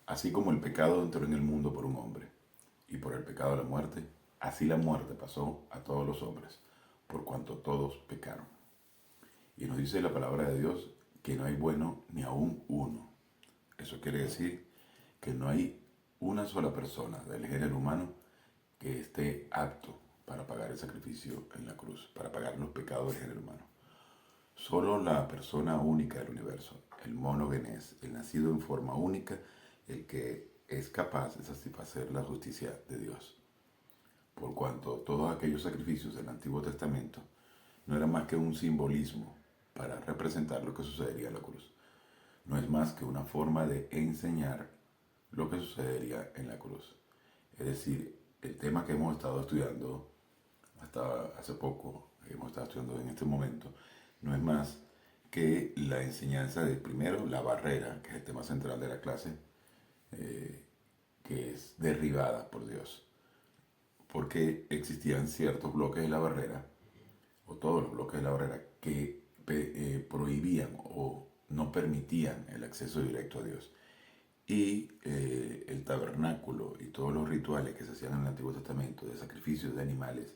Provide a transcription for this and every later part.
Así como el pecado entró en el mundo por un hombre, y por el pecado la muerte, así la muerte pasó a todos los hombres, por cuanto todos pecaron. Y nos dice la palabra de Dios que no hay bueno ni aún uno. Eso quiere decir que no hay una sola persona del género humano que esté apto para pagar el sacrificio en la cruz, para pagar los pecados del género humano. Solo la persona única del universo, el monogenes, el nacido en forma única, el que es capaz de satisfacer la justicia de Dios. Por cuanto todos aquellos sacrificios del Antiguo Testamento no eran más que un simbolismo para representar lo que sucedería en la cruz. No es más que una forma de enseñar lo que sucedería en la cruz. Es decir, el tema que hemos estado estudiando hasta hace poco, hemos estado estudiando en este momento, no es más que la enseñanza de, primero, la barrera, que es el tema central de la clase, eh, que es derribada por Dios. Porque existían ciertos bloques de la barrera, o todos los bloques de la barrera, que prohibían o no permitían el acceso directo a Dios. Y el tabernáculo y todos los rituales que se hacían en el Antiguo Testamento de sacrificios de animales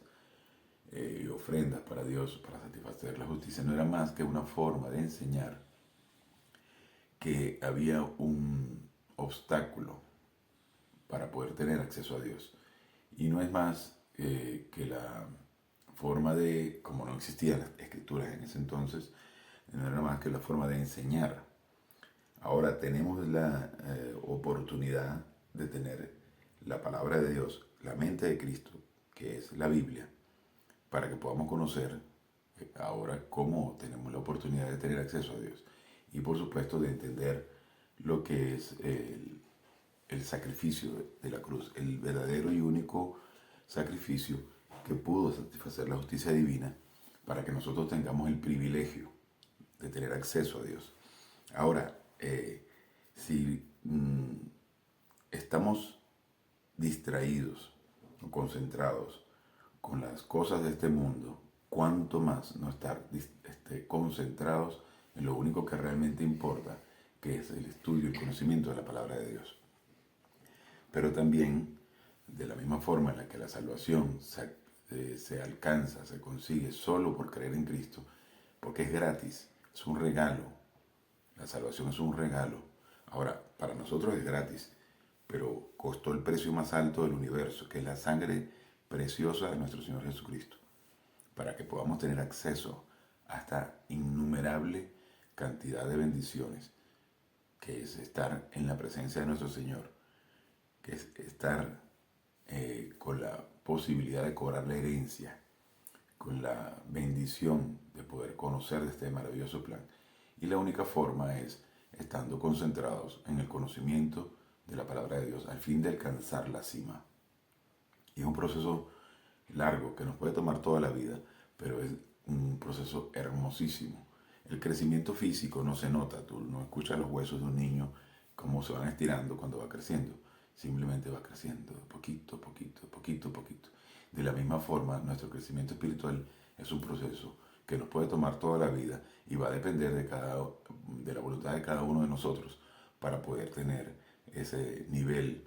y ofrendas para Dios para satisfacer la justicia no era más que una forma de enseñar que había un obstáculo para poder tener acceso a Dios. Y no es más que la forma de, como no existían las escrituras en ese entonces, no era más que la forma de enseñar. Ahora tenemos la oportunidad de tener la palabra de Dios, la mente de Cristo, que es la Biblia, para que podamos conocer ahora cómo tenemos la oportunidad de tener acceso a Dios. Y por supuesto de entender lo que es el sacrificio de la cruz, el verdadero y único sacrificio que pudo satisfacer la justicia divina para que nosotros tengamos el privilegio de tener acceso a Dios. Ahora, si estamos distraídos o concentrados con las cosas de este mundo, cuánto más no estar concentrados en lo único que realmente importa, que es el estudio y el conocimiento de la palabra de Dios. Pero también, de la misma forma en la que la salvación se alcanza, se consigue solo por creer en Cristo, porque es gratis, es un regalo. La salvación es un regalo. Ahora, para nosotros es gratis, pero costó el precio más alto del universo, que es la sangre preciosa de nuestro Señor Jesucristo, para que podamos tener acceso a esta innumerable cantidad de bendiciones, que es estar en la presencia de nuestro Señor, que es estar con la posibilidad de cobrar la herencia, con la bendición de poder conocer de este maravilloso plan. Y la única forma es estando concentrados en el conocimiento de la palabra de Dios al fin de alcanzar la cima. Y es un proceso largo que nos puede tomar toda la vida, pero es un proceso hermosísimo. El crecimiento físico no se nota, tú no escuchas los huesos de un niño cómo se van estirando cuando va creciendo, simplemente va creciendo poquito, poquito, poquito, poquito. De la misma forma, nuestro crecimiento espiritual es un proceso que nos puede tomar toda la vida y va a depender de la voluntad de cada uno de nosotros para poder tener ese nivel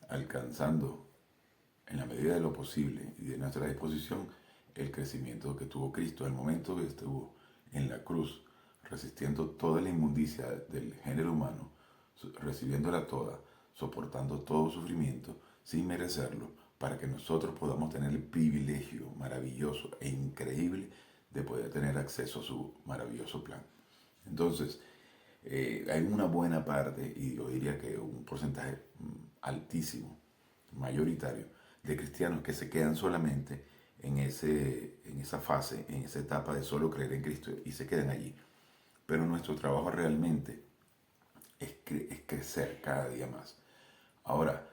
alcanzando en la medida de lo posible y de nuestra disposición el crecimiento que tuvo Cristo al momento que estuvo en la cruz, resistiendo toda la inmundicia del género humano, recibiéndola toda, soportando todo sufrimiento sin merecerlo, para que nosotros podamos tener el privilegio maravilloso e increíble de poder tener acceso a su maravilloso plan. Entonces, hay una buena parte, y yo diría que un porcentaje altísimo, mayoritario, de cristianos que se quedan solamente en esa fase, en esa etapa de solo creer en Cristo y se quedan allí. Pero nuestro trabajo realmente es crecer cada día más. Ahora,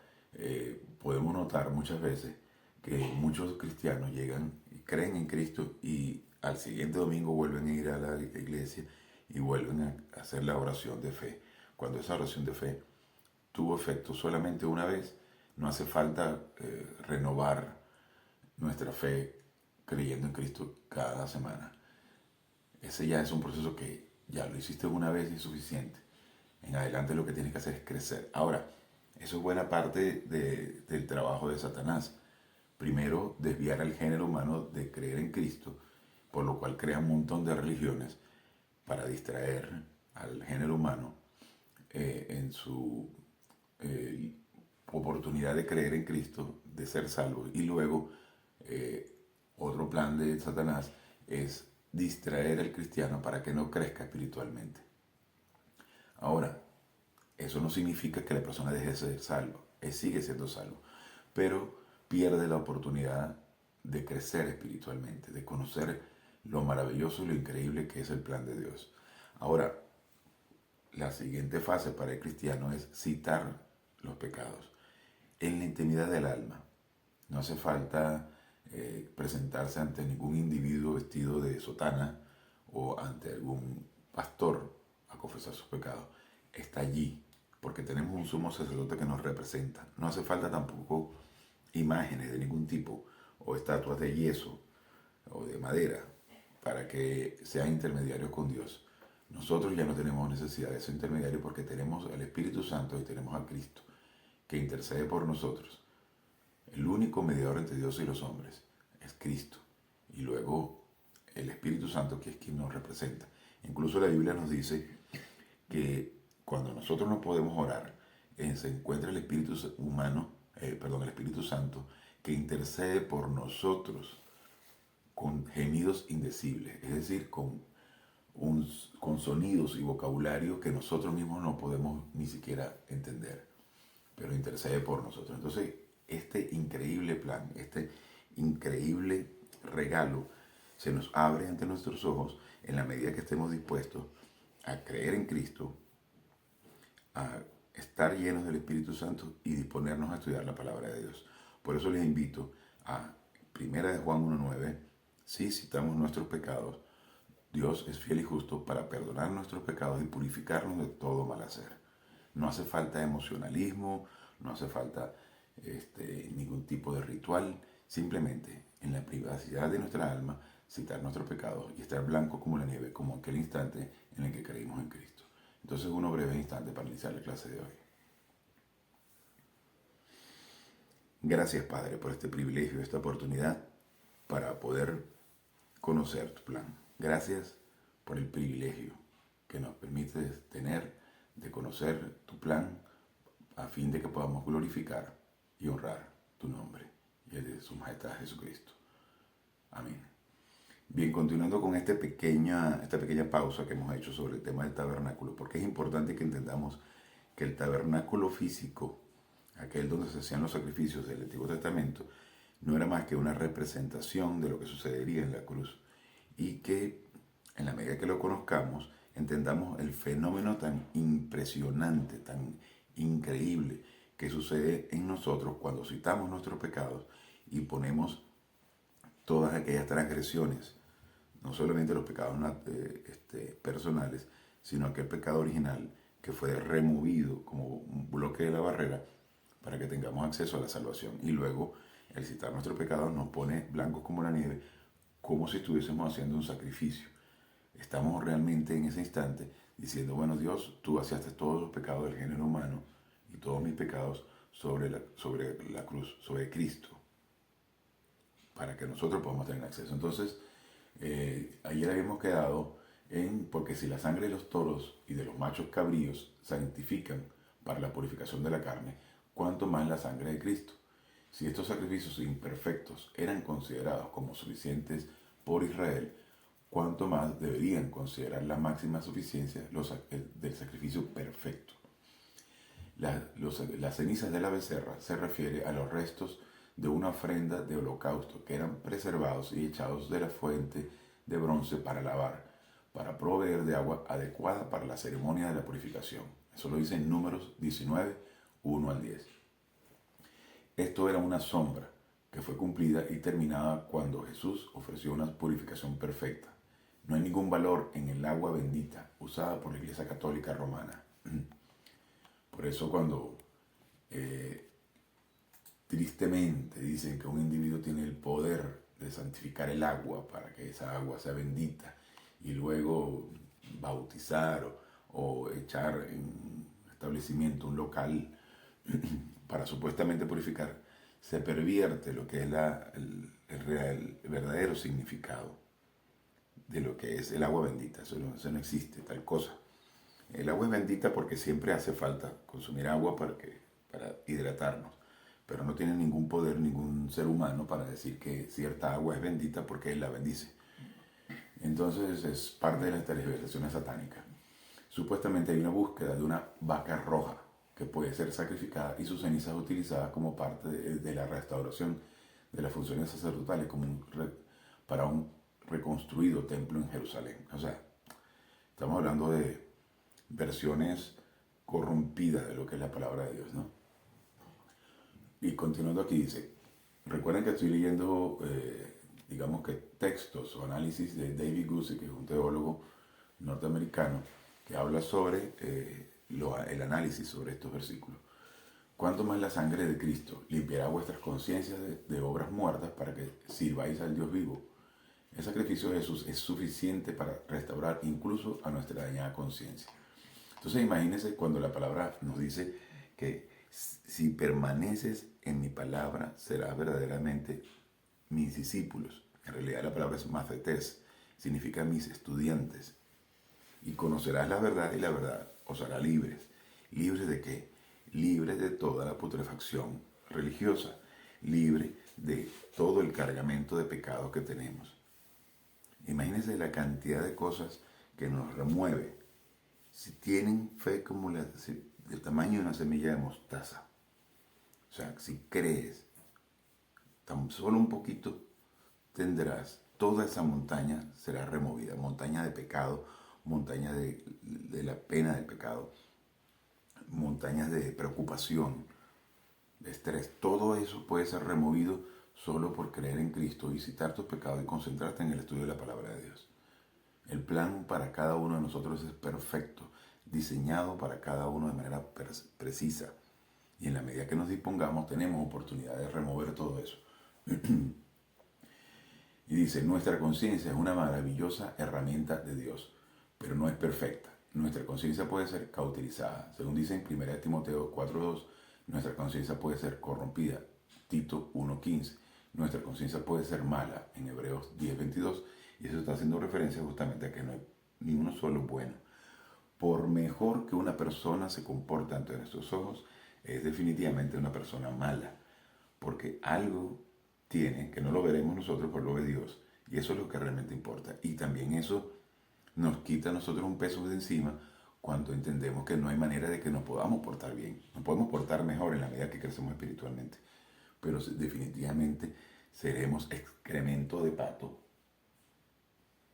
podemos notar muchas veces que muchos cristianos llegan y creen en Cristo y al siguiente domingo vuelven a ir a la iglesia y vuelven a hacer la oración de fe. Cuando esa oración de fe tuvo efecto solamente una vez, no hace falta renovar nuestra fe creyendo en Cristo cada semana. Ese ya es un proceso que ya lo hiciste una vez y es suficiente. en adelante lo que tienes que hacer es crecer. Ahora, eso es buena parte del trabajo de Satanás. Primero, desviar al género humano de creer en Cristo, por lo cual crea un montón de religiones para distraer al género humano en su eh, oportunidad de creer en Cristo, de ser salvo. Y luego, eh, otro plan de Satanás es distraer al cristiano para que no crezca espiritualmente. Ahora, eso no significa que la persona deje de ser salvo, él sigue siendo salvo, pero pierde la oportunidad de crecer espiritualmente, de conocer lo maravilloso y lo increíble que es el plan de Dios. Ahora, la siguiente fase para el cristiano es citar los pecados en la intimidad del alma. No hace falta presentarse ante ningún individuo vestido de sotana o ante algún pastor a confesar sus pecados. Está allí, porque tenemos un sumo sacerdote que nos representa. No hace falta tampoco imágenes de ningún tipo o estatuas de yeso o de madera para que sean intermediarios con Dios. Nosotros ya no tenemos necesidad de ese intermediario porque tenemos el Espíritu Santo y tenemos a Cristo que intercede por nosotros. El único mediador entre Dios y los hombres es Cristo. Y luego el Espíritu Santo, que es quien nos representa. Incluso la Biblia nos dice que cuando nosotros no podemos orar, se encuentra el Espíritu el Espíritu Santo, que intercede por nosotros con gemidos indecibles, es decir, con sonidos y vocabulario que nosotros mismos no podemos ni siquiera entender, pero intercede por nosotros. Entonces, este increíble plan, este increíble regalo, se nos abre ante nuestros ojos en la medida que estemos dispuestos a creer en Cristo, a estar llenos del Espíritu Santo y disponernos a estudiar la palabra de Dios. Por eso les invito a 1 Juan 1:9, si citamos nuestros pecados, Dios es fiel y justo para perdonar nuestros pecados y purificarnos de todo mal hacer. No hace falta emocionalismo, no hace falta ningún tipo de ritual, simplemente en la privacidad de nuestra alma citar nuestros pecados y estar blanco como la nieve, como aquel instante en el que creímos en Cristo. Entonces, unos breves instantes para iniciar la clase de hoy. Gracias, Padre, por este privilegio, esta oportunidad para poder conocer tu plan. Gracias por el privilegio que nos permites tener de conocer tu plan a fin de que podamos glorificar y honrar tu nombre y el de su majestad Jesucristo. Amén. Bien, continuando con esta pequeña pausa que hemos hecho sobre el tema del tabernáculo, porque es importante que entendamos que el tabernáculo físico, aquel donde se hacían los sacrificios del Antiguo Testamento, no era más que una representación de lo que sucedería en la cruz. Y que en la medida que lo conozcamos, entendamos el fenómeno tan impresionante, tan increíble que sucede en nosotros cuando citamos nuestros pecados y ponemos todas aquellas transgresiones, no solamente los pecados personales, sino aquel pecado original que fue removido como un bloque de la barrera para que tengamos acceso a la salvación. Y luego, el citar nuestros pecados nos pone blancos como la nieve, como si estuviésemos haciendo un sacrificio. Estamos realmente en ese instante diciendo, bueno, Dios, tú vaciaste todos los pecados del género humano y todos mis pecados sobre la cruz, sobre Cristo, para que nosotros podamos tener acceso. Entonces, ayer habíamos quedado porque si la sangre de los toros y de los machos cabríos santifican para la purificación de la carne, cuánto más la sangre de Cristo. Si estos sacrificios imperfectos eran considerados como suficientes por Israel, cuánto más deberían considerar la máxima suficiencia del sacrificio perfecto. Las cenizas de la becerra se refiere a los restos de una ofrenda de holocausto que eran preservados y echados de la fuente de bronce para lavar, para proveer de agua adecuada para la ceremonia de la purificación. Eso lo dice en Números 19, 1 al 10. Esto era una sombra que fue cumplida y terminada cuando Jesús ofreció una purificación perfecta. No hay ningún valor en el agua bendita usada por la Iglesia Católica Romana. Por eso cuando tristemente dicen que un individuo tiene el poder de santificar el agua para que esa agua sea bendita y luego bautizar o echar en un establecimiento, un local, para supuestamente purificar, se pervierte lo que es el verdadero significado de lo que es el agua bendita. Eso no existe, tal cosa. El agua es bendita porque siempre hace falta consumir agua para hidratarnos, pero no tiene ningún poder ningún ser humano para decir que cierta agua es bendita porque Él la bendice. Entonces es parte de las tergiversaciones satánicas. Supuestamente hay una búsqueda de una vaca roja que puede ser sacrificada y sus cenizas utilizadas como parte de la restauración de las funciones sacerdotales para un reconstruido templo en Jerusalén. O sea, estamos hablando de versiones corrompidas de lo que es la palabra de Dios, ¿no? Y continuando aquí dice, recuerden que estoy leyendo, digamos que textos o análisis de David Guzik, que es un teólogo norteamericano, que habla sobre el análisis sobre estos versículos. Cuanto más la sangre de Cristo limpiará vuestras conciencias de obras muertas para que sirváis al Dios vivo. El sacrificio de Jesús es suficiente para restaurar incluso a nuestra dañada conciencia. Entonces imagínense cuando la palabra nos dice que si permaneces en mi palabra serás verdaderamente mis discípulos. En realidad la palabra es mathetes, significa mis estudiantes. Y conocerás la verdad y la verdad os hará libres. ¿Libres de qué? Libres de toda la putrefacción religiosa. Libre de todo el cargamento de pecados que tenemos. Imagínense la cantidad de cosas que nos remueve. Si tienen fe como del tamaño de una semilla de mostaza, o sea, si crees tan solo un poquito, tendrás toda esa montaña será removida, montaña de pecado, montaña de la pena del pecado, montañas de preocupación, de estrés. Todo eso puede ser removido solo por creer en Cristo, visitar tus pecados y concentrarte en el estudio de la palabra de Dios. El plan para cada uno de nosotros es perfecto, diseñado para cada uno de manera precisa. Y en la medida que nos dispongamos, tenemos oportunidad de remover todo eso. Y dice, nuestra conciencia es una maravillosa herramienta de Dios, pero no es perfecta. Nuestra conciencia puede ser cauterizada. Según dice en 1 Timoteo 4:2, nuestra conciencia puede ser corrompida. Tito 1:15. Nuestra conciencia puede ser mala. En Hebreos 10:22. Y eso está haciendo referencia justamente a que no hay ni uno solo bueno. Por mejor que una persona se comporte ante nuestros ojos, es definitivamente una persona mala. Porque algo tiene que no lo veremos nosotros, pero lo ve Dios. Y eso es lo que realmente importa. Y también eso nos quita a nosotros un peso de encima cuando entendemos que no hay manera de que nos podamos portar bien. Nos podemos portar mejor en la medida que crecemos espiritualmente. Pero definitivamente seremos excremento de pato,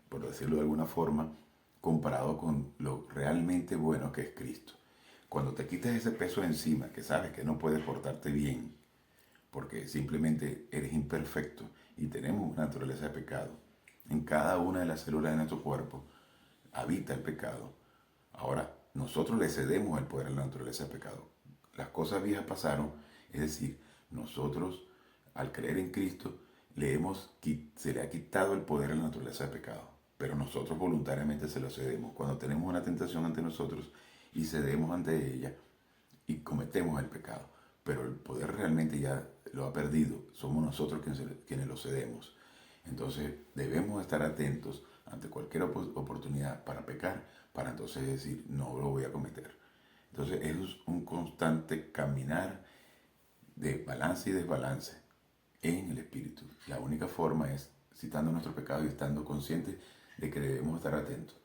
por decirlo de alguna forma, comparado con lo realmente bueno que es Cristo. Cuando te quitas ese peso de encima, que sabes que no puedes portarte bien, porque simplemente eres imperfecto y tenemos una naturaleza de pecado, en cada una de las células de nuestro cuerpo habita el pecado. Ahora, nosotros le cedemos el poder a la naturaleza de pecado. Las cosas viejas pasaron, es decir, nosotros, al creer en Cristo, se le ha quitado el poder a la naturaleza de pecado. Pero nosotros voluntariamente se lo cedemos. Cuando tenemos una tentación ante nosotros y cedemos ante ella y cometemos el pecado. Pero el poder realmente ya lo ha perdido. Somos nosotros quienes lo cedemos. Entonces debemos estar atentos ante cualquier oportunidad para pecar, para entonces decir, no lo voy a cometer. Entonces es un constante caminar de balance y desbalance en el espíritu. La única forma es citando nuestro pecado y estando conscientes de que debemos estar atentos.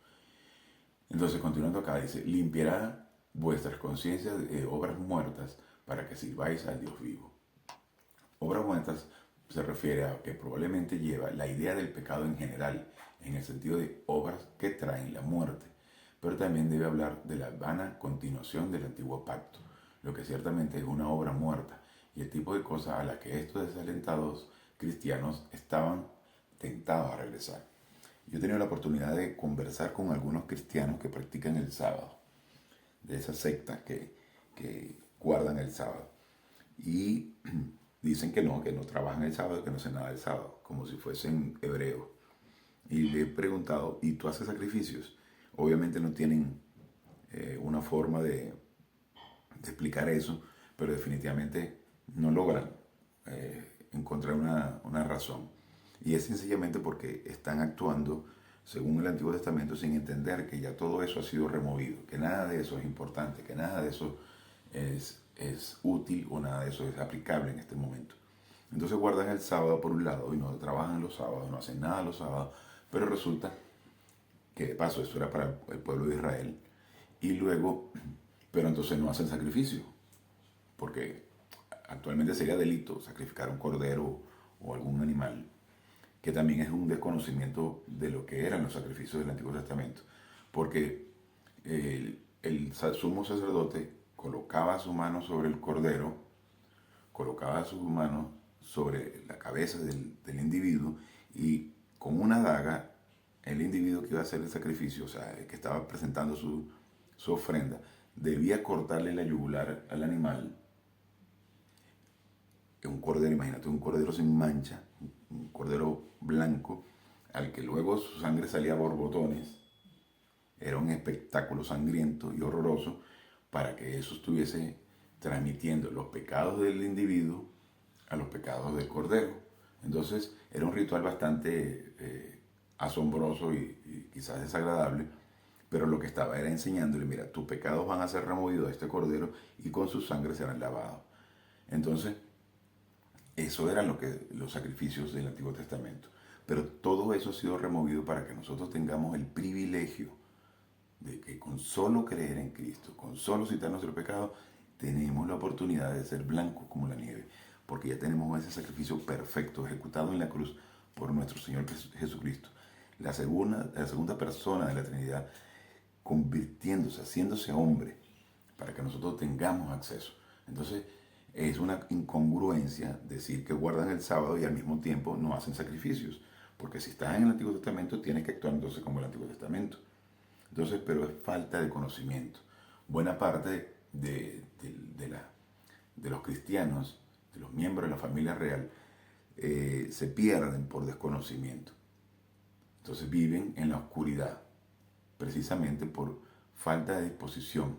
Entonces, continuando acá, dice, limpiará vuestras conciencias de obras muertas para que sirváis al Dios vivo. Obras muertas se refiere a que probablemente lleva la idea del pecado en general, en el sentido de obras que traen la muerte, pero también debe hablar de la vana continuación del antiguo pacto, lo que ciertamente es una obra muerta, y el tipo de cosas a las que estos desalentados cristianos estaban tentados a regresar. Yo he tenido la oportunidad de conversar con algunos cristianos que practican el sábado, de esas sectas que guardan el sábado. Y dicen que no trabajan el sábado, que no hacen nada el sábado, como si fuesen hebreos. Y le he preguntado, ¿y tú haces sacrificios? Obviamente no tienen una forma de explicar eso, pero definitivamente no logran encontrar una razón. Y es sencillamente porque están actuando según el Antiguo Testamento sin entender que ya todo eso ha sido removido, que nada de eso es importante, que nada de eso es útil o nada de eso es aplicable en este momento. Entonces guardan el sábado por un lado y no trabajan los sábados, no hacen nada los sábados, pero resulta que de paso eso era para el pueblo de Israel. Y luego, pero entonces no hacen sacrificio, porque actualmente sería delito sacrificar un cordero o algún animal, que también es un desconocimiento de lo que eran los sacrificios del Antiguo Testamento, porque el sumo sacerdote colocaba su mano sobre el cordero, colocaba su mano sobre la cabeza del individuo y con una daga el individuo que iba a hacer el sacrificio, o sea, el que estaba presentando su ofrenda, debía cortarle la yugular al animal, un cordero, imagínate, un cordero sin mancha, un cordero blanco, al que luego su sangre salía a borbotones. Era un espectáculo sangriento y horroroso para que eso estuviese transmitiendo los pecados del individuo a los pecados del cordero. Entonces era un ritual bastante asombroso y quizás desagradable, pero lo que estaba era enseñándole, mira, tus pecados van a ser removidos de este cordero y con su sangre serán lavados. Entonces, eso eran los sacrificios del Antiguo Testamento. Pero todo eso ha sido removido para que nosotros tengamos el privilegio de que con solo creer en Cristo, con solo citar nuestro pecado, tenemos la oportunidad de ser blancos como la nieve, porque ya tenemos ese sacrificio perfecto ejecutado en la cruz por nuestro Señor Jesucristo. La segunda persona de la Trinidad convirtiéndose, haciéndose hombre, para que nosotros tengamos acceso. Entonces, es una incongruencia decir que guardan el sábado y al mismo tiempo no hacen sacrificios, porque si estás en el Antiguo Testamento, tienes que actuar entonces como el Antiguo Testamento. Entonces, pero es falta de conocimiento. Buena parte de los cristianos, de los miembros de la familia real, se pierden por desconocimiento. Entonces viven en la oscuridad, precisamente por falta de disposición,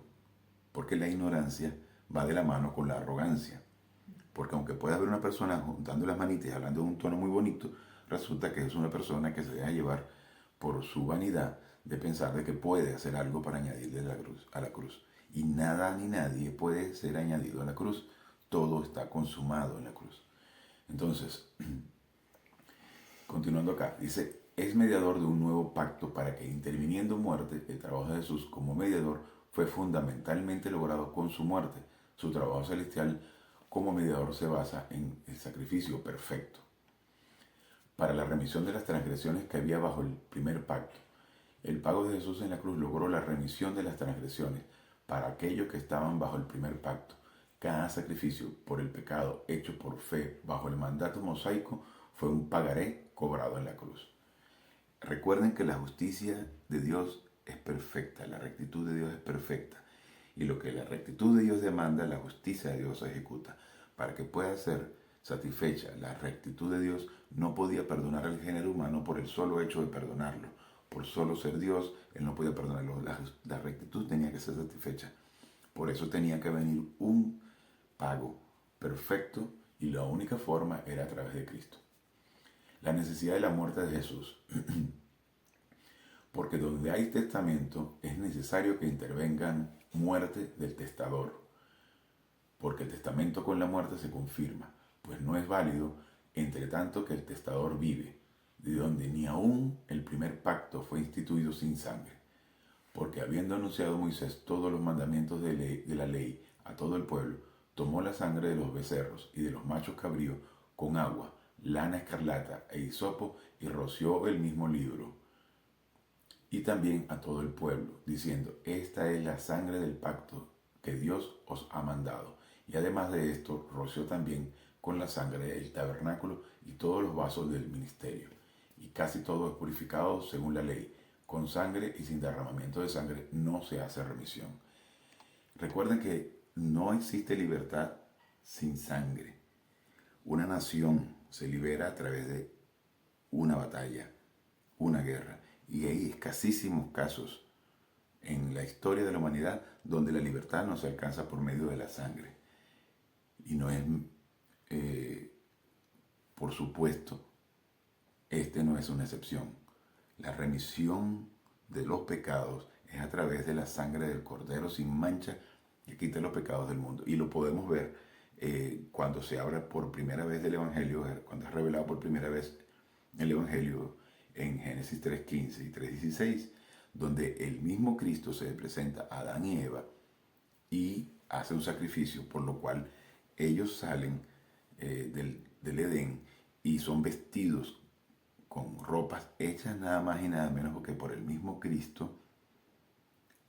porque la ignorancia va de la mano con la arrogancia. Porque aunque pueda haber una persona juntando las manitas y hablando de un tono muy bonito, resulta que es una persona que se deja llevar por su vanidad de pensar de que puede hacer algo para añadirle a la cruz. Y nada ni nadie puede ser añadido a la cruz. Todo está consumado en la cruz. Entonces, continuando acá, dice, es mediador de un nuevo pacto para que interviniendo muerte, el trabajo de Jesús como mediador fue fundamentalmente logrado con su muerte. Su trabajo celestial como mediador se basa en el sacrificio perfecto para la remisión de las transgresiones que había bajo el primer pacto. El pago de Jesús en la cruz logró la remisión de las transgresiones para aquellos que estaban bajo el primer pacto. Cada sacrificio por el pecado hecho por fe bajo el mandato mosaico fue un pagaré cobrado en la cruz. Recuerden que la justicia de Dios es perfecta, la rectitud de Dios es perfecta. Y lo que la rectitud de Dios demanda, la justicia de Dios ejecuta. Para que pueda ser satisfecha la rectitud de Dios, no podía perdonar al género humano por el solo hecho de perdonarlo. Por solo ser Dios, Él no podía perdonarlo. La rectitud tenía que ser satisfecha. Por eso tenía que venir un pago perfecto y la única forma era a través de Cristo. La necesidad de la muerte de Jesús. Porque donde hay testamento es necesario que intervengan muerte del testador. Porque el testamento con la muerte se confirma, pues no es válido entre tanto que el testador vive, de donde ni aún el primer pacto fue instituido sin sangre. Porque habiendo anunciado Moisés todos los mandamientos de la ley a todo el pueblo, tomó la sangre de los becerros y de los machos cabríos con agua, lana escarlata e hisopo y roció el mismo libro. Y también a todo el pueblo, diciendo, esta es la sangre del pacto que Dios os ha mandado. Y además de esto, roció también con la sangre del tabernáculo y todos los vasos del ministerio. Y casi todo es purificado según la ley. Con sangre y sin derramamiento de sangre no se hace remisión. Recuerden que no existe libertad sin sangre. Una nación se libera a través de una batalla, una guerra. Y hay escasísimos casos en la historia de la humanidad donde la libertad no se alcanza por medio de la sangre. Y no es, por supuesto, este no es una excepción. La remisión de los pecados es a través de la sangre del Cordero sin mancha que quita los pecados del mundo. Y lo podemos ver cuando se habla por primera vez del Evangelio, cuando es revelado por primera vez el Evangelio en Génesis 3:15 y 3:16, donde el mismo Cristo se presenta a Adán y Eva y hace un sacrificio, por lo cual ellos salen del Edén y son vestidos con ropas hechas nada más y nada menos que por el mismo Cristo,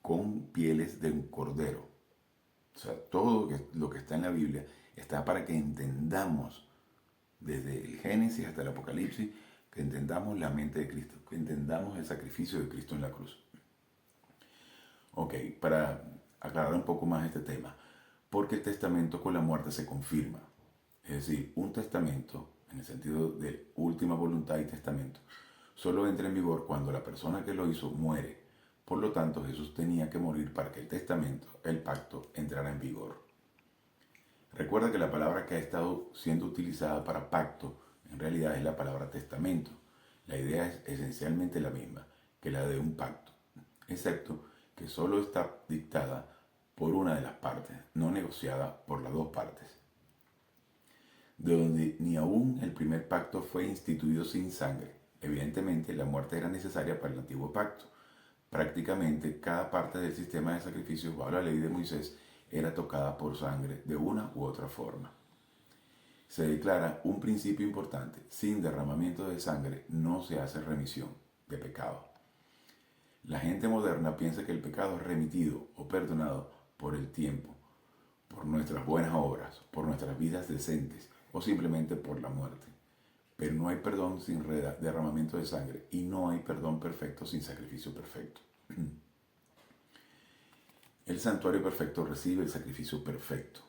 con pieles de un cordero. O sea, todo lo que está en la Biblia está para que entendamos, desde el Génesis hasta el Apocalipsis, que entendamos la mente de Cristo, que entendamos el sacrificio de Cristo en la cruz. Ok, para aclarar un poco más este tema, porque el testamento con la muerte se confirma. Es decir, un testamento, en el sentido de última voluntad y testamento, solo entra en vigor cuando la persona que lo hizo muere. Por lo tanto, Jesús tenía que morir para que el testamento, el pacto, entrara en vigor. Recuerda que la palabra que ha estado siendo utilizada para pacto en realidad es la palabra testamento. La idea es esencialmente la misma que la de un pacto, excepto que solo está dictada por una de las partes, no negociada por las dos partes. De donde ni aún el primer pacto fue instituido sin sangre. Evidentemente, la muerte era necesaria para el antiguo pacto. Prácticamente cada parte del sistema de sacrificios bajo la ley de Moisés era tocada por sangre de una u otra forma. Se declara un principio importante: sin derramamiento de sangre no se hace remisión de pecado. La gente moderna piensa que el pecado es remitido o perdonado por el tiempo, por nuestras buenas obras, por nuestras vidas decentes o simplemente por la muerte. Pero no hay perdón sin derramamiento de sangre y no hay perdón perfecto sin sacrificio perfecto. El santuario perfecto recibe el sacrificio perfecto.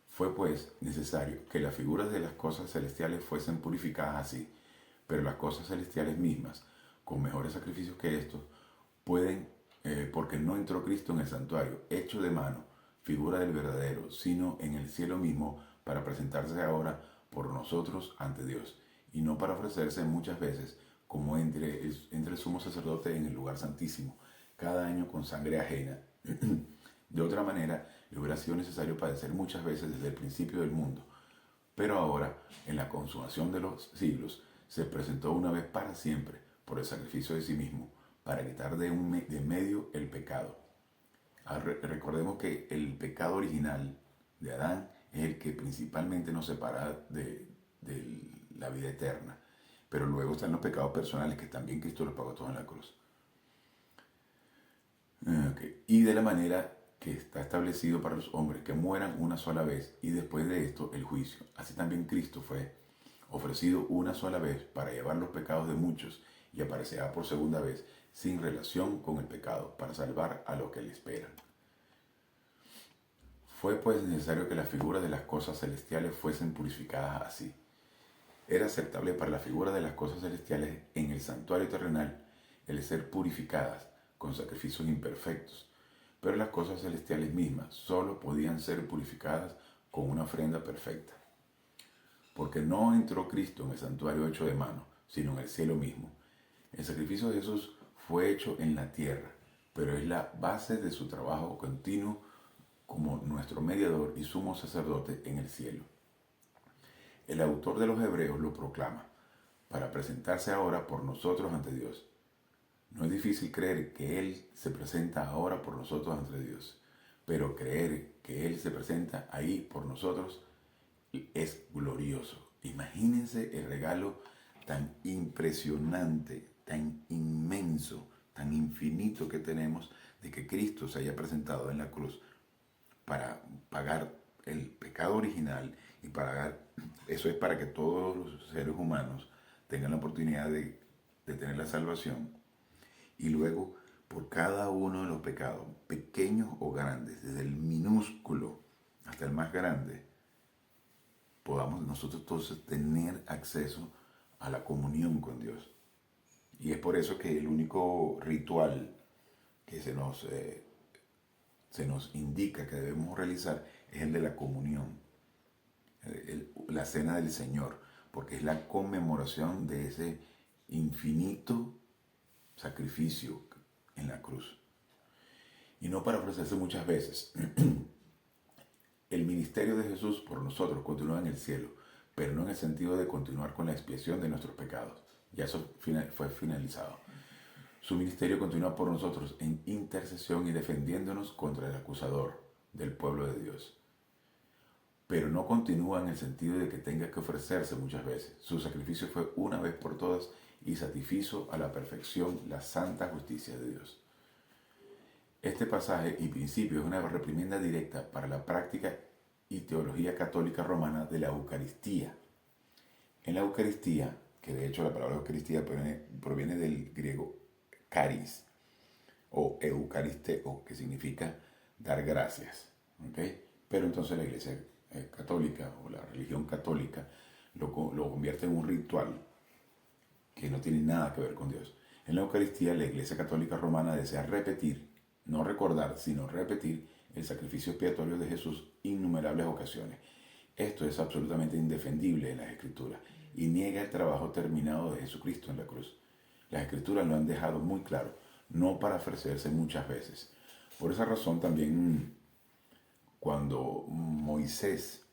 Fue pues necesario que las figuras de las cosas celestiales fuesen purificadas así, pero las cosas celestiales mismas, con mejores sacrificios que estos, pueden, porque no entró Cristo en el santuario, hecho de mano, figura del verdadero, sino en el cielo mismo, para presentarse ahora por nosotros ante Dios, y no para ofrecerse muchas veces, como entre el sumo sacerdote en el lugar santísimo, cada año con sangre ajena. De otra manera, le hubiera sido necesario padecer muchas veces desde el principio del mundo. Pero ahora, en la consumación de los siglos, se presentó una vez para siempre por el sacrificio de sí mismo, para quitar de medio el pecado. Recordemos que el pecado original de Adán es el que principalmente nos separa de la vida eterna. Pero luego están los pecados personales que también Cristo los pagó todos en la cruz. Okay. Y de la manera que está establecido para los hombres que mueran una sola vez y después de esto el juicio. Así también Cristo fue ofrecido una sola vez para llevar los pecados de muchos y aparecerá por segunda vez sin relación con el pecado para salvar a los que le esperan. Fue pues necesario que las figuras de las cosas celestiales fuesen purificadas así. Era aceptable para la figura de las cosas celestiales en el santuario terrenal el ser purificadas con sacrificios imperfectos, pero las cosas celestiales mismas solo podían ser purificadas con una ofrenda perfecta. Porque no entró Cristo en el santuario hecho de mano, sino en el cielo mismo. El sacrificio de Jesús fue hecho en la tierra, pero es la base de su trabajo continuo como nuestro mediador y sumo sacerdote en el cielo. El autor de los Hebreos lo proclama, para presentarse ahora por nosotros ante Dios. No es difícil creer que Él se presenta ahora por nosotros ante Dios, pero creer que Él se presenta ahí por nosotros es glorioso. Imagínense el regalo tan impresionante, tan inmenso, tan infinito que tenemos de que Cristo se haya presentado en la cruz para pagar el pecado original y eso es para que todos los seres humanos tengan la oportunidad de tener la salvación. Y luego, por cada uno de los pecados, pequeños o grandes, desde el minúsculo hasta el más grande, podamos nosotros todos tener acceso a la comunión con Dios. Y es por eso que el único ritual que se nos indica que debemos realizar es el de la comunión, la cena del Señor, porque es la conmemoración de ese infinito sacrificio en la cruz. Y no para ofrecerse muchas veces. El ministerio de Jesús por nosotros continúa en el cielo, pero no en el sentido de continuar con la expiación de nuestros pecados. Ya eso fue finalizado. Su ministerio continúa por nosotros en intercesión y defendiéndonos contra el acusador del pueblo de Dios. Pero no continúa en el sentido de que tenga que ofrecerse muchas veces. Su sacrificio fue una vez por todas y satisfizo a la perfección la santa justicia de Dios. Este pasaje y principio es una reprimenda directa para la práctica y teología católica romana de la Eucaristía. En la Eucaristía, que de hecho la palabra Eucaristía proviene del griego caris o eucaristeo, que significa dar gracias. ¿Okay? Pero entonces la Iglesia católica o la religión católica lo convierte en un ritual que no tiene nada que ver con Dios. En la Eucaristía la Iglesia católica romana desea repetir, no recordar, sino repetir el sacrificio expiatorio de Jesús innumerables ocasiones. Esto es absolutamente indefendible en las Escrituras y niega el trabajo terminado de Jesucristo en la cruz. Las Escrituras lo han dejado muy claro, no para ofrecerse muchas veces. Por esa razón también cuando Moisés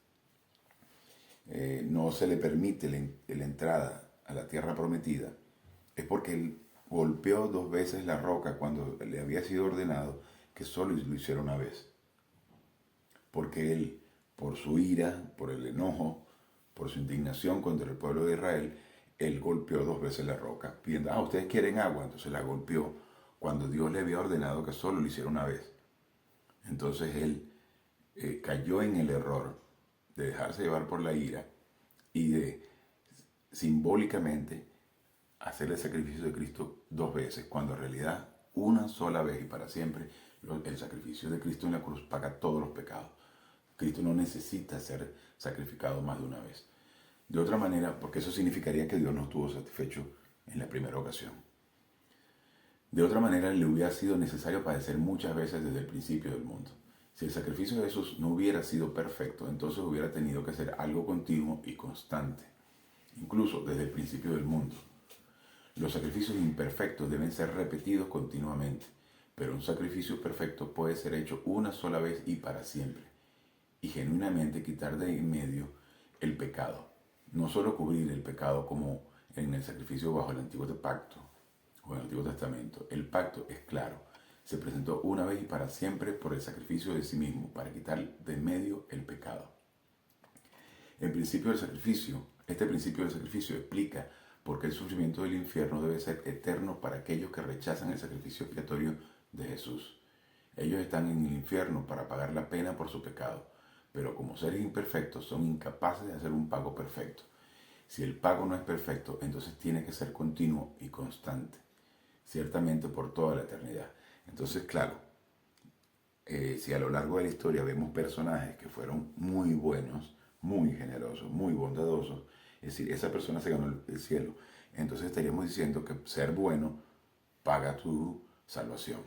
no se le permite la entrada a la tierra prometida, es porque él golpeó 2 veces la roca cuando le había sido ordenado que solo lo hiciera una vez. Porque él, por su ira, por el enojo, por su indignación contra el pueblo de Israel, él golpeó 2 veces la roca, pidiendo, ustedes quieren agua, entonces la golpeó, cuando Dios le había ordenado que solo lo hiciera una vez. Entonces él cayó en el error de dejarse llevar por la ira y de simbólicamente hacer el sacrificio de Cristo 2 veces, cuando en realidad una sola vez y para siempre el sacrificio de Cristo en la cruz paga todos los pecados. Cristo no necesita ser sacrificado más de una vez. De otra manera, porque eso significaría que Dios no estuvo satisfecho en la primera ocasión. De otra manera, le hubiera sido necesario padecer muchas veces desde el principio del mundo. Si el sacrificio de Jesús no hubiera sido perfecto, entonces hubiera tenido que ser algo continuo y constante, incluso desde el principio del mundo. Los sacrificios imperfectos deben ser repetidos continuamente, pero un sacrificio perfecto puede ser hecho una sola vez y para siempre, y genuinamente quitar de en medio el pecado. No solo cubrir el pecado como en el sacrificio bajo el Antiguo Pacto o en el Antiguo Testamento. El pacto es claro. Se presentó una vez y para siempre por el sacrificio de sí mismo, para quitar de en medio el pecado. Este principio del sacrificio explica por qué el sufrimiento del infierno debe ser eterno para aquellos que rechazan el sacrificio expiatorio de Jesús. Ellos están en el infierno para pagar la pena por su pecado, pero como seres imperfectos son incapaces de hacer un pago perfecto. Si el pago no es perfecto, entonces tiene que ser continuo y constante, ciertamente por toda la eternidad. Entonces, claro, si a lo largo de la historia vemos personajes que fueron muy buenos, muy generosos, muy bondadosos, es decir, esa persona se ganó el cielo, entonces estaríamos diciendo que ser bueno paga tu salvación,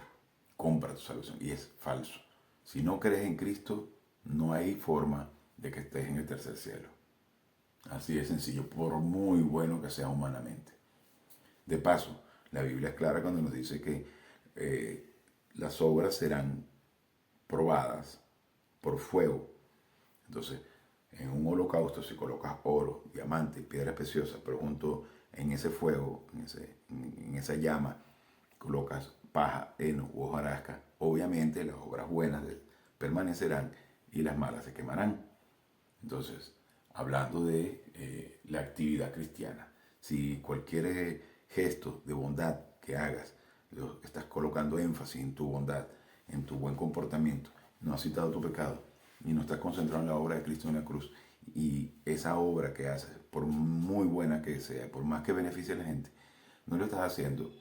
compra tu salvación, y es falso. Si no crees en Cristo, no hay forma de que estés en el tercer cielo. Así de sencillo, por muy bueno que sea humanamente. De paso, la Biblia es clara cuando nos dice que las obras serán probadas por fuego. Entonces, en un holocausto, si colocas oro, diamante, piedras preciosas, pero junto en ese fuego, en esa llama, colocas paja, heno u hojarasca, obviamente las obras buenas permanecerán y las malas se quemarán. Entonces, hablando de la actividad cristiana, si cualquier gesto de bondad que hagas, estás colocando énfasis en tu bondad, en tu buen comportamiento, no has citado tu pecado y no estás concentrado en la obra de Cristo en la cruz, y esa obra que haces, por muy buena que sea, por más que beneficie a la gente, no lo estás haciendo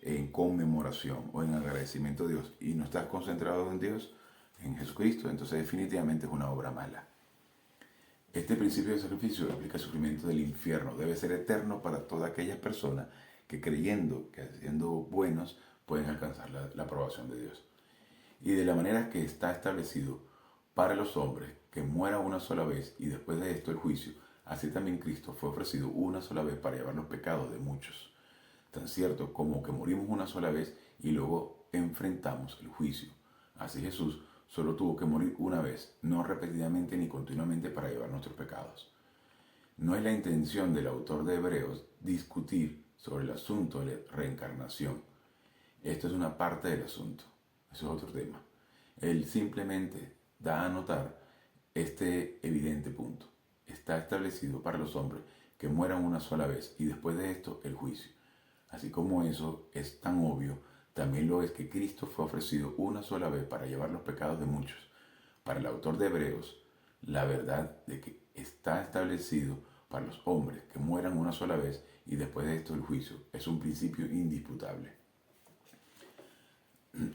en conmemoración o en agradecimiento a Dios y no estás concentrado en Dios, en Jesucristo, entonces definitivamente es una obra mala. Este principio de sacrificio explica el sufrimiento del infierno. Debe ser eterno para todas aquellas personas que creyendo que siendo buenos pueden alcanzar la aprobación de Dios. Y de la manera que está establecido para los hombres que muera una sola vez y después de esto el juicio, así también Cristo fue ofrecido una sola vez para llevar los pecados de muchos. Tan cierto como que morimos una sola vez y luego enfrentamos el juicio. Así Jesús solo tuvo que morir una vez, no repetidamente ni continuamente para llevar nuestros pecados. No es la intención del autor de Hebreos discutir sobre el asunto de la reencarnación. Esto es una parte del asunto. Eso es otro tema. Él simplemente da a notar este evidente punto. Está establecido para los hombres que mueran una sola vez y después de esto el juicio. Así como eso es tan obvio, también lo es que Cristo fue ofrecido una sola vez para llevar los pecados de muchos. Para el autor de Hebreos, la verdad de que está establecido para los hombres que mueran una sola vez y después de esto el juicio es un principio indisputable.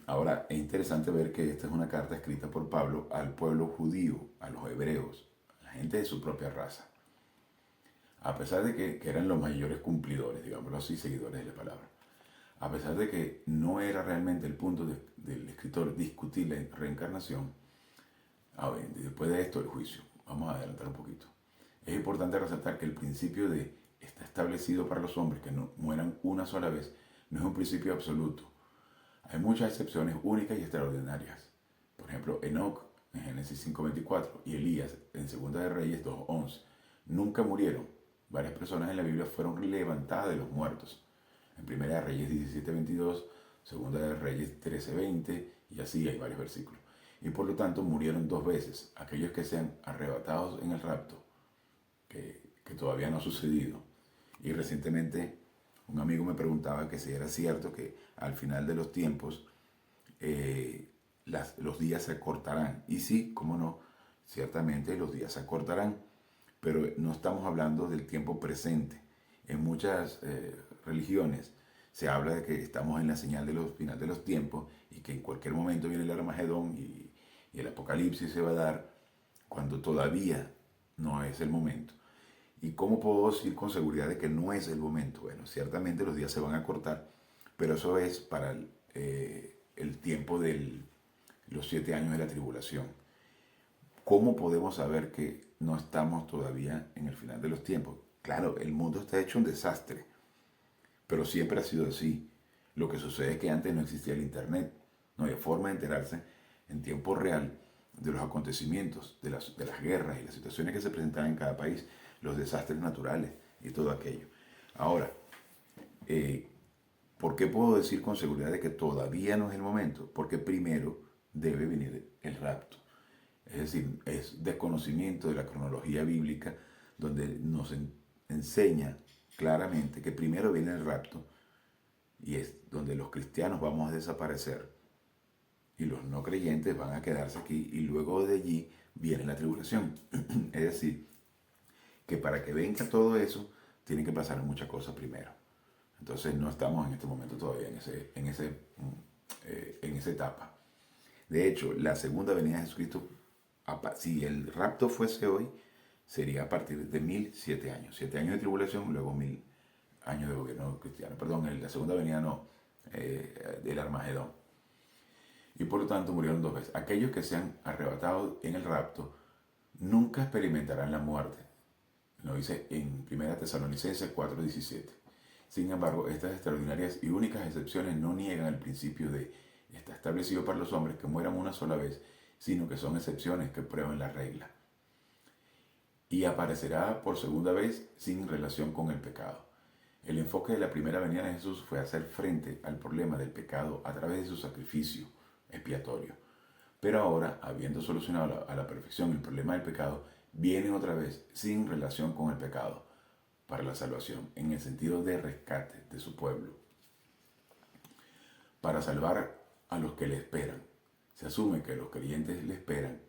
Ahora, es interesante ver que esta es una carta escrita por Pablo al pueblo judío, a los hebreos, a la gente de su propia raza. A pesar de que eran los mayores cumplidores, digámoslo así, seguidores de la palabra. A pesar de que no era realmente el punto del escritor discutir la reencarnación, después de esto el juicio. Vamos a adelantar un poquito. Es importante resaltar que el principio de está establecido para los hombres que no mueran una sola vez no es un principio absoluto. Hay muchas excepciones únicas y extraordinarias. Por ejemplo, Enoc en Génesis 5:24 y Elías en Segunda de Reyes 2:11. Nunca murieron. Varias personas en la Biblia fueron levantadas de los muertos. En Primera de Reyes 17:22, Segunda de Reyes 13:20 y así hay varios versículos. Y por lo tanto murieron dos veces. Aquellos que sean arrebatados en el rapto, que todavía no ha sucedido. Y recientemente un amigo me preguntaba que si era cierto que al final de los tiempos los días se acortarán. Y sí, cómo no, ciertamente los días se acortarán, pero no estamos hablando del tiempo presente. En muchas religiones se habla de que estamos en la señal de los final de los tiempos y que en cualquier momento viene el Armagedón y el Apocalipsis se va a dar cuando todavía no es el momento. ¿Y cómo puedo decir con seguridad de que no es el momento? Bueno, ciertamente los días se van a cortar, pero eso es para el tiempo de los 7 años de la tribulación. ¿Cómo podemos saber que no estamos todavía en el final de los tiempos? Claro, el mundo está hecho un desastre, pero siempre ha sido así. Lo que sucede es que antes no existía el Internet, no había forma de enterarse en tiempo real de los acontecimientos, de las guerras y las situaciones que se presentaban en cada país, los desastres naturales y todo aquello. Ahora, ¿por qué puedo decir con seguridad de que todavía no es el momento? Porque primero debe venir el rapto. Es decir, es desconocimiento de la cronología bíblica donde nos enseña claramente que primero viene el rapto y es donde los cristianos vamos a desaparecer y los no creyentes van a quedarse aquí y luego de allí viene la tribulación. Es decir, que para que venga todo eso tienen que pasar muchas cosas primero. Entonces no estamos en este momento todavía en esa etapa. De hecho, la segunda venida de Jesucristo, si el rapto fuese hoy, sería a partir de 1007 años. 7 años de tribulación, luego 1000 años de gobierno cristiano. Perdón, la segunda venida no, del Armagedón. Y por lo tanto murieron dos veces. Aquellos que sean arrebatados en el rapto nunca experimentarán la muerte. Lo dice en 1 Tesalonicenses 4:17. Sin embargo, estas extraordinarias y únicas excepciones no niegan el principio de está establecido para los hombres que mueran una sola vez, sino que son excepciones que prueban la regla. Y aparecerá por segunda vez sin relación con el pecado. El enfoque de la primera venida de Jesús fue hacer frente al problema del pecado a través de su sacrificio expiatorio. Pero ahora, habiendo solucionado a la perfección el problema del pecado, viene otra vez sin relación con el pecado para la salvación, en el sentido de rescate de su pueblo, para salvar a los que le esperan. Se asume que los creyentes le esperan,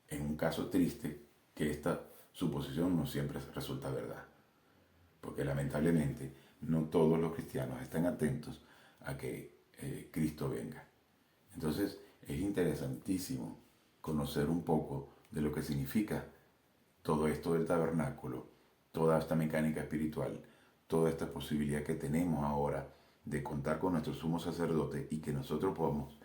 en un caso triste, que esta suposición no siempre resulta verdad, porque lamentablemente no todos los cristianos están atentos a que Cristo venga. Entonces es interesantísimo conocer un poco de lo que significa todo esto del tabernáculo, toda esta mecánica espiritual, toda esta posibilidad que tenemos ahora de contar con nuestro sumo sacerdote y que nosotros podamos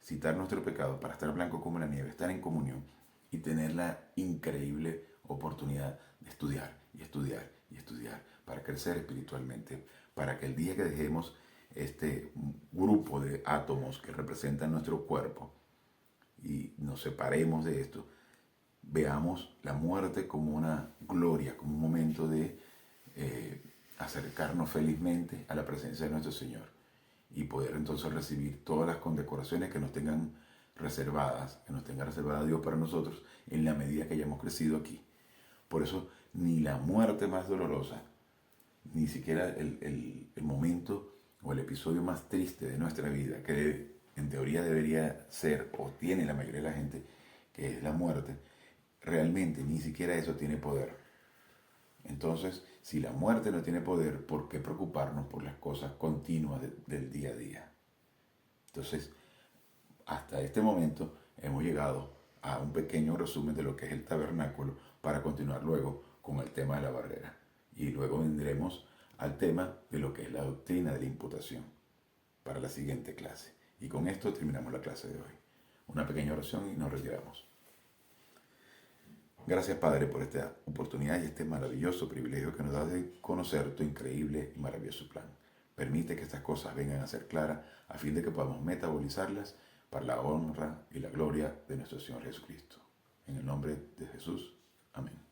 citar nuestro pecado para estar blanco como la nieve, estar en comunión y tener la increíble oportunidad de estudiar y estudiar y estudiar para crecer espiritualmente, para que el día que dejemos este grupo de átomos que representan nuestro cuerpo y nos separemos de esto, veamos la muerte como una gloria, como un momento de acercarnos felizmente a la presencia de nuestro Señor y poder entonces recibir todas las condecoraciones que nos tengan reservadas, que nos tenga reservada Dios para nosotros en la medida que hayamos crecido aquí. Por eso, ni la muerte más dolorosa, ni siquiera el momento o el episodio más triste de nuestra vida, que en teoría debería ser, o tiene la mayoría de la gente, que es la muerte, realmente ni siquiera eso tiene poder. Entonces, si la muerte no tiene poder, ¿por qué preocuparnos por las cosas continuas del día a día? Entonces, hasta este momento hemos llegado a un pequeño resumen de lo que es el tabernáculo para continuar luego con el tema de la barrera. Y luego vendremos al tema de lo que es la doctrina de la imputación para la siguiente clase. Y con esto terminamos la clase de hoy. Una pequeña oración y nos retiramos. Gracias, Padre, por esta oportunidad y este maravilloso privilegio que nos das de conocer tu increíble y maravilloso plan. Permite que estas cosas vengan a ser claras a fin de que podamos metabolizarlas para la honra y la gloria de nuestro Señor Jesucristo. En el nombre de Jesús. Amén.